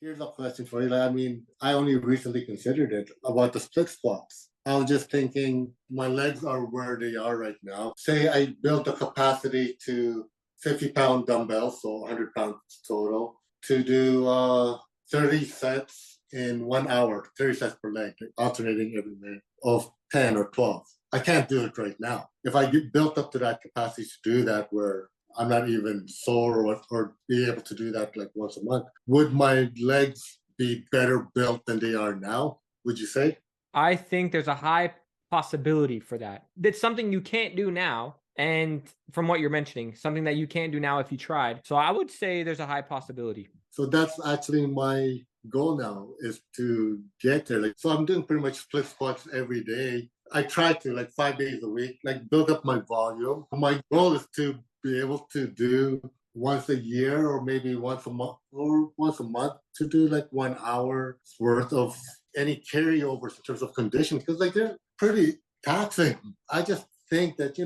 Here's a question for you. Like, I mean, I only recently considered it about the split squats. I was just thinking my legs are where they are right now. Say I built a capacity to 50-pound dumbbells, so 100 pounds total, to do 30 sets in 1 hour, 30 sets per leg, like alternating every minute of 10 or 12. I can't do it right now. If I get built up to that capacity to do that, where I'm not even sore or be able to do that like once a month, would my legs be better built than they are now? Would you say? I think there's a high possibility for that. That's something you can't do now. And from what you're mentioning, something that you can't do now if you tried. So I would say there's a high possibility. So that's actually my goal now, is to get there. Like, so I'm doing pretty much split squats every day. I try to, like, 5 days a week, like, build up my volume. My goal is to be able to do once a year or maybe once a month to do like 1 hour worth of any carryovers in terms of condition, because like they're pretty taxing. I just think that,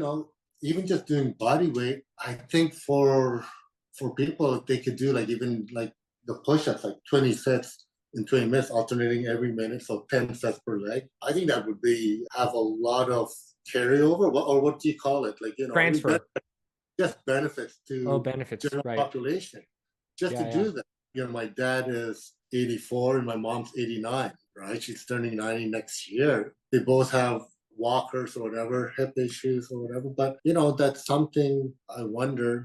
even just doing body weight, I think for people, they could do like even like the push-ups, like 20 sets in 20 minutes, alternating every minute, so 10 sets per leg. I think that would be have a lot of carryover, or what do you call it? Like, Transfer. just benefits Oh, to benefits. general Right. population. Just Yeah, to yeah. do that. My dad is 84 and my mom's 89, right? She's turning 90 next year. They both have walkers or whatever, hip issues or whatever. But, that's something I wonder,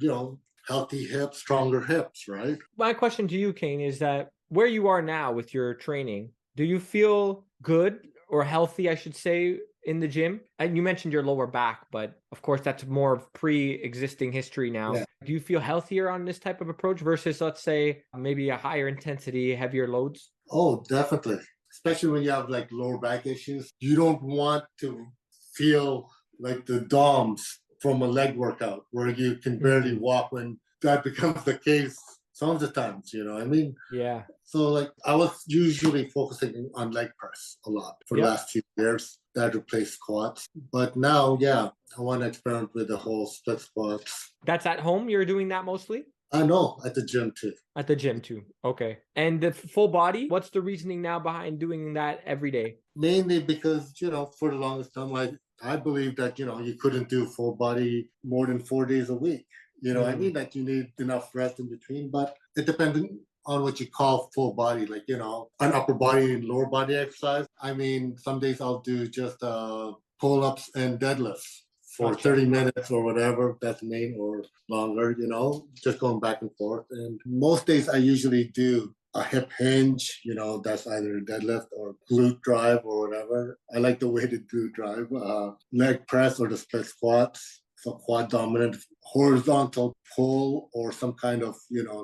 healthy hips, stronger hips, right? My question to you, Kane, is that where you are now with your training, do you feel good or healthy, I should say, in the gym? And you mentioned your lower back, but of course that's more of pre-existing history now. Yeah. Do you feel healthier on this type of approach versus, let's say, maybe a higher intensity, heavier loads? Oh, definitely. Especially when you have like lower back issues. You don't want to feel like the DOMS from a leg workout where you can barely Mm, walk, when that becomes the case some of the times, I mean? yeah. So like I was usually focusing on leg press a lot for the Yep. last few years. That replaced squats. But now, yeah, I want to experiment with the whole split squats. That's at home. You're doing that mostly? I know, at the gym too. At the gym too. Okay. And the full body, what's the reasoning now behind doing that every day? Mainly because, for the longest time, I believe that, you couldn't do full body more than 4 days a week. I Mm, mean that you need enough rest in between, but it depends on what you call full body, like, an upper body and lower body exercise. I mean, some days I'll do just pull ups and deadlifts for gotcha. 30 minutes or whatever, that's main or longer, just going back and forth. And most days I usually do a hip hinge, that's either a deadlift or glute drive or whatever. I like the weighted glute drive, leg press or the split squats. So quad dominant horizontal pull or some kind of,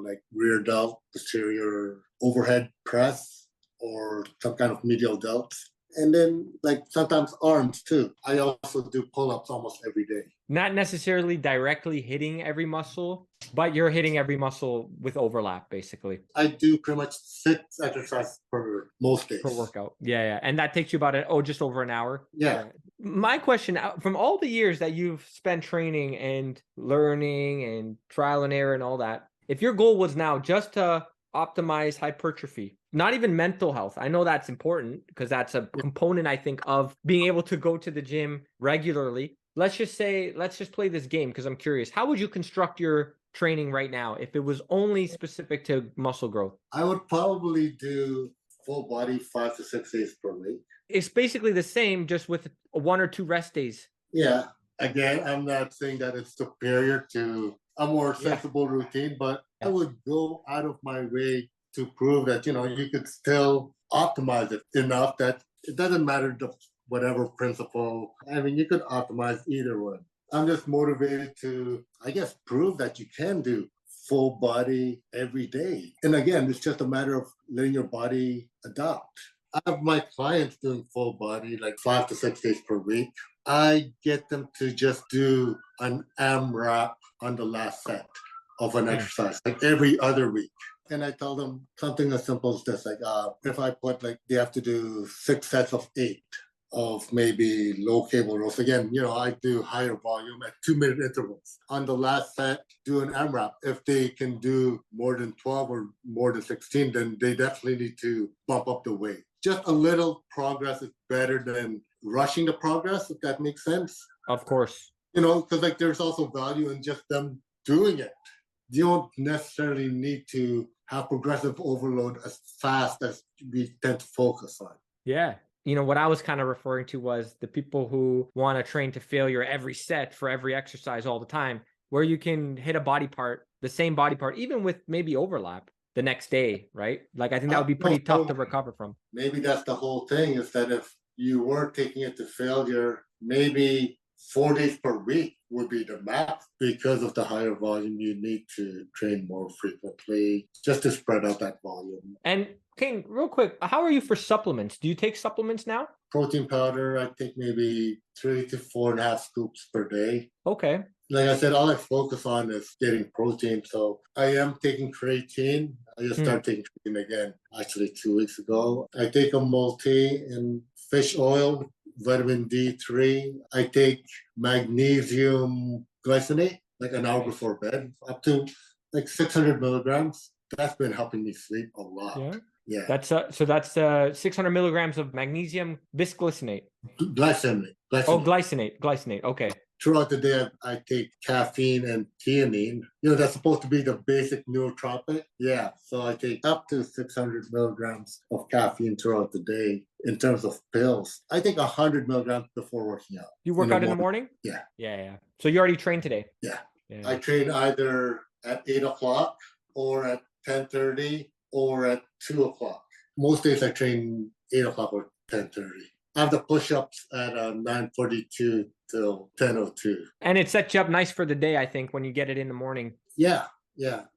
like rear delt, posterior overhead press, or some kind of medial delt. And then like sometimes arms too. I also do pull-ups almost every day. Not necessarily directly hitting every muscle, but you're hitting every muscle with overlap, basically, I do pretty much 6 exercises per most per days. workout. Yeah, yeah. And that takes you about just over an hour. Yeah. Yeah. My question, from all the years that you've spent training and learning and trial and error and all that, if your goal was now just to optimize hypertrophy, not even mental health, I know that's important because that's a component, I think, of being able to go to the gym regularly. Let's just play this game because I'm curious. How would you construct your training right now if it was only specific to muscle growth? I would probably do full body 5 to 6 days per week. It's basically the same, just with 1 or 2 rest days. Yeah. Again, I'm not saying that it's superior to a more Yeah. sensible routine, but I Yeah. would go out of my way to prove that, you could still optimize it enough that it doesn't matter the whatever principle. I mean, you could optimize either one. I'm just motivated to, I guess, prove that you can do full body every day. And again, it's just a matter of letting your body adapt. I have my clients doing full body like 5 to 6 days per week. I get them to just do an AMRAP on the last set of an Mm. exercise, like every other week. And I tell them something as simple as this, like if I put like they have to do 6 sets of 8, of maybe low cable rows. Again, I do higher volume at 2-minute intervals. On the last set, do an AMRAP. If they can do more than 12 or more than 16, then they definitely need to bump up the weight. Just a little progress is better than rushing the progress, if that makes sense. Of course. Because like there's also value in just them doing it. You don't necessarily need to have progressive overload as fast as we tend to focus on. Yeah. What I was kind of referring to was the people who want to train to failure every set for every exercise all the time, where you can hit a body part, the same body part, even with maybe overlap the next day, right? Like, I think that would be pretty tough to recover from. Maybe that's the whole thing, is that if you were taking it to failure, maybe 4 days per week would be the max, because of the higher volume. You need to train more frequently just to spread out that volume. And Kane, real quick, how are you for supplements? Do you take supplements now? Protein powder, I take maybe 3 to 4.5 scoops per day. Okay. Like I said, all I focus on is getting protein. So I am taking creatine. I just started taking creatine again, actually 2 weeks ago. I take a multi in fish oil, vitamin D3. I take magnesium glycinate like an hour before bed, up to like 600 milligrams. That's been helping me sleep a lot. Yeah. That's 600 milligrams of magnesium bisglycinate. Glycinate. Oh, glycinate. Okay. Throughout the day, I take caffeine and theanine. That's supposed to be the basic nootropic. Yeah, so I take up to 600 milligrams of caffeine throughout the day in terms of pills. I take 100 milligrams before working out. You work out in the morning? Yeah. Yeah. So you already trained today? Yeah. I train either at 8 o'clock or at 10:30 or at 2 o'clock. Most days I train 8 o'clock or 10:30. I have the push-ups at 9:42 till 10:02. And it sets you up nice for the day, I think, when you get it in the morning. Yeah.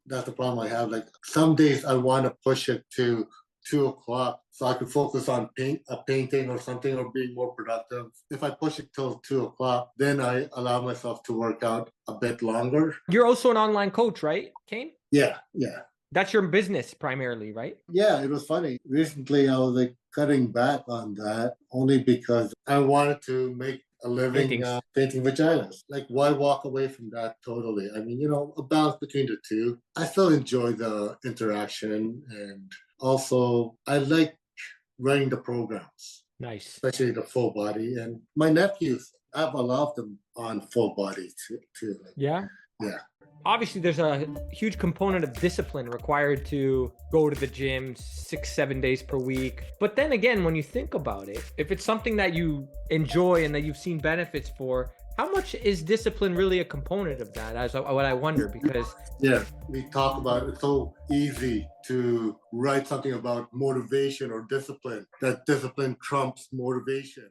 That's the problem I have. Like some days I want to push it to 2 o'clock so I can focus on painting or something, or being more productive. If I push it till 2 o'clock, then I allow myself to work out a bit longer. You're also an online coach, right, Kane? Yeah. That's your business primarily, right? Yeah, it was funny. Recently, I was like cutting back on that only because I wanted to make a living painting vaginas. Like, why walk away from that totally? I mean, a balance between the two. I still enjoy the interaction, and also I like running the programs. Nice. Especially the full body. And my nephews, I have a lot of them on full body too. Yeah? Yeah. Obviously, there's a huge component of discipline required to go to the gym 6-7 days per week. But then again, when you think about it, if it's something that you enjoy and that you've seen benefits for, how much is discipline really a component of that? That's what I wonder, because... Yeah, we talk about it's so easy to write something about motivation or discipline, that discipline trumps motivation.